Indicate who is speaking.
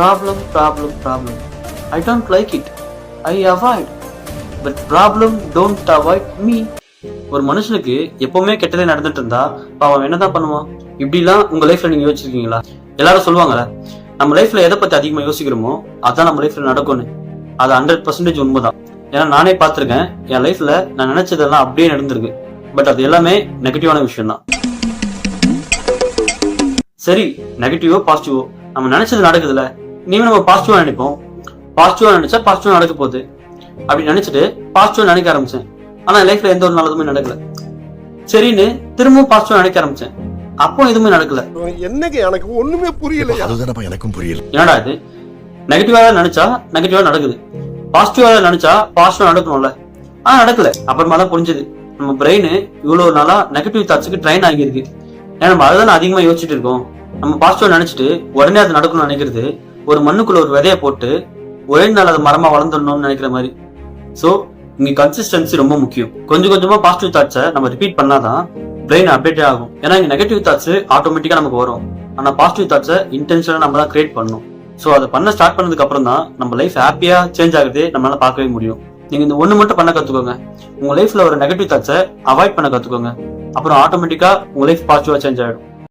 Speaker 1: problem. I don't like it. I avoid. But problem don't avoid me. ஒரு மனுஷனுக்கு எப்பவுமே கெட்டதே நடந்துட்டு இருந்தா அவன் என்னதான் பண்ணுவான்? இப்படிலாம் உங்க லைஃப்ல நீங்க யோசிச்சிருக்கீங்களா? எல்லாரும் சொல்லுவாங்கல்ல, நம்ம லைஃப்ல எதை பத்தி அதிகமா யோசிக்கிறோமோ அதான் நம்ம லைஃப்ல நடக்கும்னு. அது 100% உண்மைதான். ஏன்னா நானே பார்த்திருக்கேன், என் லைஃப்ல நான் நினைச்சதெல்லாம் அப்படியே நடந்திருக்கு. பட் அது எல்லாமே நெகட்டிவான விஷயம் தான். சரி, நெகட்டிவோ பாசிட்டிவோ நம்ம நினைச்சது நடக்குதுல்ல, இனிமே நம்ம பாசிட்டிவா நினைப்போம். பாசிட்டிவா நினைச்சா பாசிட்டிவா நடக்க போகுது அப்படி நினைச்சிட்டு பாசிட்டிவா நினைக்க ஆரம்பிச்சேன். ஆனா லைஃப்ல எந்த ஒரு நல்லதுமே நடக்கல. சரின்னு திரும்பவும் பாசிட்டிவா நினைக்க ஆரம்பிச்சேன். அப்போ எதுவுமே நடக்கல.
Speaker 2: என்னங்க எனக்கு ஒண்ணுமே புரியல.
Speaker 3: அதுதானப்பா எனக்கும் புரியல.
Speaker 1: என்னடா இது, நெகட்டிவா நினைச்சா நெகட்டிவா நடக்குது, பாசிட்டிவா நினைச்சா பாசிட்டிவா நடக்கணும்ல. நடக்கல. அப்புறமா தான் புரிஞ்சது, நம்ம பிரெயின் இவ்வளவு நாளா நெகட்டிவ் தாட்ஸுக்கு ட்ரைன் ஆகியிருக்கு. ஏன்னா நம்ம அதுதான் அதிகமா யோசிச்சுட்டு இருக்கோம். நம்ம பாசிட்டிவா நினைச்சிட்டு உடனே அது நடக்கணும்னு நினைக்கிறது ஒரு மண்ணுக்குள்ள ஒரு விதைய போட்டு ஒரே நாள் அது மரமா வளர்ந்துடணும்னு நினைக்கிற மாதிரி. சோ இங்க கன்சிஸ்டன்சி ரொம்ப முக்கியம். கொஞ்சம் கொஞ்சமா பாசிட்டிவ் தாட்ஸை நம்ம ரிப்பீட் பண்ணாதான் பிரெயின் அப்டேட் ஆகும். ஏன்னா இங்க நெகட்டிவ் தாட்ஸ் ஆட்டோமேட்டிக்கா நமக்கு வரும். ஆனா பாசிட்டிவ் தாட்ஸை இன்டென்ஷனா நம்ம தான் கிரியேட் பண்ணணும். சோ அதை பண்ண ஸ்டார்ட் பண்ணதுக்கு அப்புறம் தான் நம்ம லைஃப் ஹாப்பியா சேஞ்ச் ஆகுது நம்மளால பார்க்கவே முடியும். நீங்க இந்த ஒண்ணு மட்டும் பண்ண கத்துக்கோங்க. உங்க லைஃப்ல ஒரு நெகட்டிவ் தாட்ஸை அவாய்ட் பண்ண கத்துக்கோங்க. அப்புறம் ஆட்டோமேட்டிக்கா உங்க லைஃப் பாசிட்டிவா சேஞ்ச் ஆயிடும்.